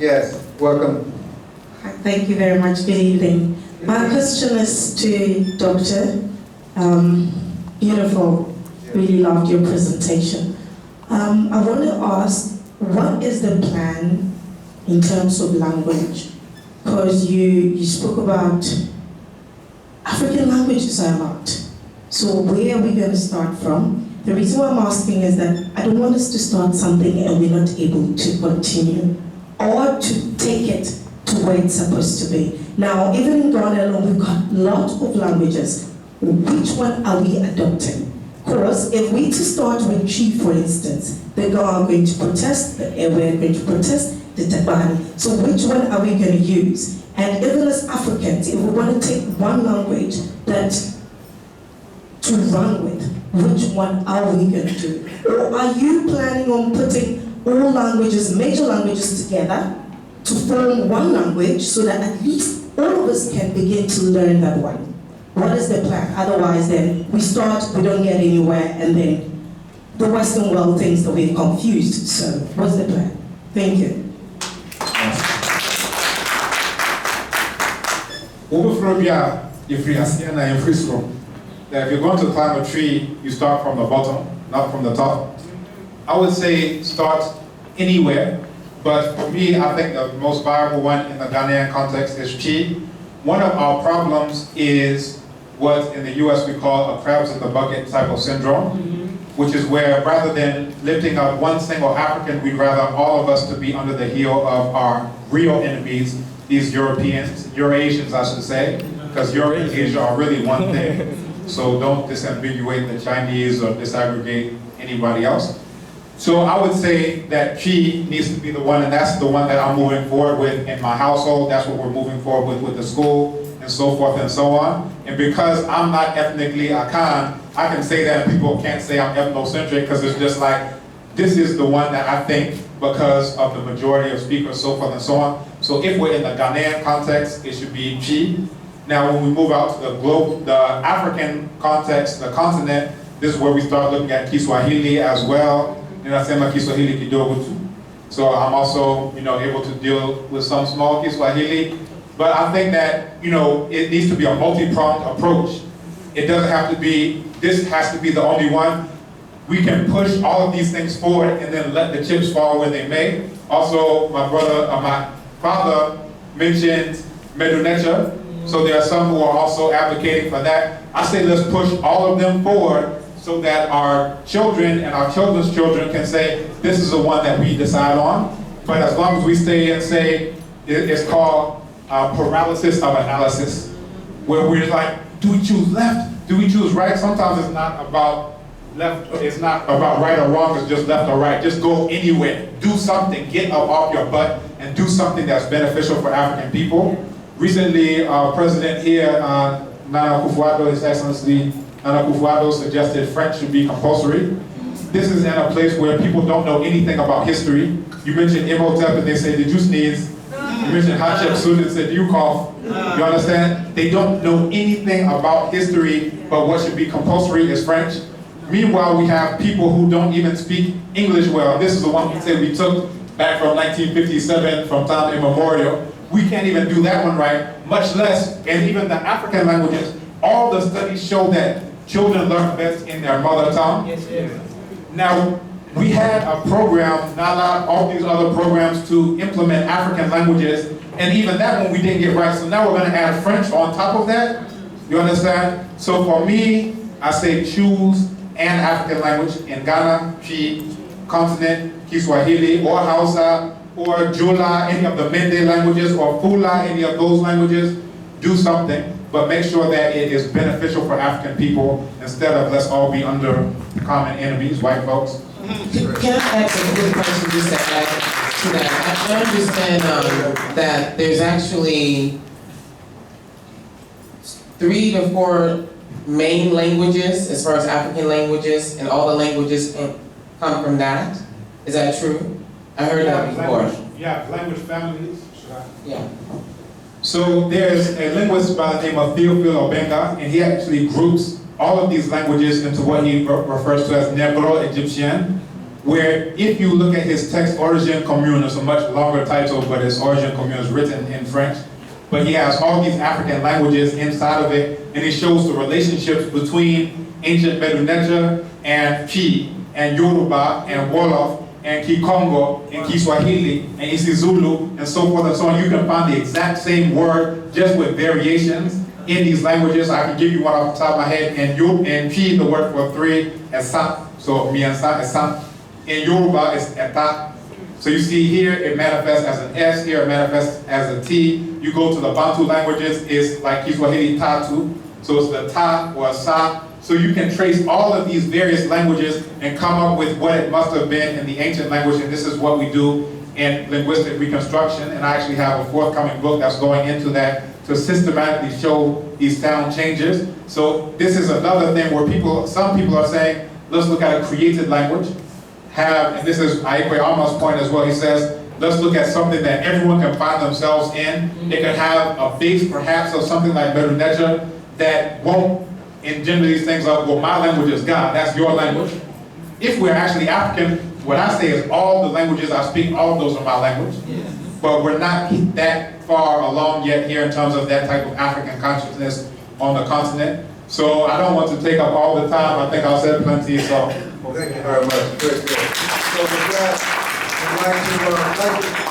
Yes, welcome. Thank you very much. Good evening. My question is to Dr. Beautiful. Really loved your presentation. I want to ask, what is the plan in terms of language? Because you spoke about African languages a lot. So where are we going to start from? The reason why I'm asking is that I don't want us to start something and we're not able to continue or to take it to where it's supposed to be. Now, even in Ghana alone, we've got a lot of languages. Which one are we adopting? Because if we to start with Chi, for instance, the Ghana are going to protest, the Ewe are going to protest, the Tabani. So which one are we going to use? And even as Africans, if we want to take one language that to run with, which one are we going to do? Or are you planning on putting all languages, major languages together to form one language so that at least all of us can begin to learn that one? What is the plan? Otherwise then we start, we don't get anywhere, and then the Western world thinks that we're confused. So what's the plan? Thank you. If you're going to climb a tree, you start from the bottom, not from the top. I would say start anywhere, but for me, I think the most viable one in the Ghanaian context is Chi. One of our problems is what in the US we call a crabs in the bucket type of syndrome, which is where rather than lifting up one single African, we'd rather all of us to be under the heel of our real enemies, these Europeans, Eurasians I should say, because Europe and Asia are really one thing. So don't disambiguate the Chinese or disaggregate anybody else. So I would say that Chi needs to be the one, and that's the one that I'm moving forward with in my household. That's what we're moving forward with the school and so forth and so on. And because I'm not ethnically Akan, I can say that and people can't say I'm ethnocentric because it's just like, this is the one that I think because of the majority of speakers, so forth and so on. So if we're in the Ghanaian context, it should be Chi. Now, when we move out to the globe, the African context, the continent, this is where we start looking at Kiswahili as well. Ninasema Kiswahili kidogo tu. So I'm also, able to deal with some small Kiswahili. But I think that, it needs to be a multi-pronged approach. It doesn't have to be, this has to be the only one. We can push all of these things forward and then let the chips fall where they may. Also, my father mentioned Medunecha. So there are some who are also advocating for that. I say let's push all of them forward so that our children and our children's children can say, this is the one that we decide on. But as long as we stay and say, it's called paralysis of analysis, where we're like, do we choose left? Do we choose right? Sometimes it's not about left, it's not about right or wrong, it's just left or right. Just go anywhere, do something, get up off your butt and do something that's beneficial for African people. Recently, our president here, Nana Akufo-Addo, His Excellency Nana Akufo-Addo, suggested French should be compulsory. This is in a place where people don't know anything about history. You mentioned Imhotep and they say, did you sneeze? You mentioned Hatshepsut and said, do you cough? You understand? They don't know anything about history, but what should be compulsory is French. Meanwhile, we have people who don't even speak English well. This is the one we said we took back from 1957, from time immemorial. We can't even do that one right, much less, and even the African languages. All the studies show that children learn best in their mother tongue. Yes, yes. Now, we had a program, not all these other programs to implement African languages, and even that one we didn't get right, so now we're gonna add French on top of that. You understand? So for me, I say choose an African language in Ghana, Chi, continent, Kiswahili, or Hausa, or Jula, any of the Mende languages, or Fula, any of those languages. Do something, but make sure that it is beneficial for African people instead of let's all be under common enemies, white folks. Can I ask a quick question just to add to that? I understand that there's actually 3 to 4 main languages as far as African languages, and all the languages come from that. Is that true? I heard that before. Language families. Yeah. So there's a linguist by the name of Theophile Obenga, and he actually groups all of these languages into what he refers to as Negro-Egyptian. where if you look at his text, Origine Commune, it's a much longer title, but it's Origine Commune is written in French. But he has all these African languages inside of it, and he shows the relationships between ancient Meduneja and Chi, and Yoruba, and Wolof, and Kikongo, and Kiswahili, and isiZulu, and so forth and so on. You can find the exact same word, just with variations in these languages. I can give you one off the top of my head. In Chi, the word for three is sa, so miansa is sa. In Yoruba, it's eta. So you see here, it manifests as an S, here it manifests as a T. You go to the Bantu languages, it's like Kiswahili tatu, so it's the ta or sa. So you can trace all of these various languages and come up with what it must have been in the ancient language, and this is what we do in linguistic reconstruction. And I actually have a forthcoming book that's going into that to systematically show these sound changes. So this is another thing where some people are saying, let's look at a created language. And this is Aikwe Alma's point as well. He says, let's look at something that everyone can find themselves in. It can have a base perhaps of something like Meduneja that won't engender these things of, well, my language is God, that's your language. If we're actually African, what I say is all the languages I speak, all of those are my language. But we're not that far along yet here in terms of that type of African consciousness on the continent. So I don't want to take up all the time. I think I've said plenty, so. Well, thank you very much. Great. So with that, I'd like to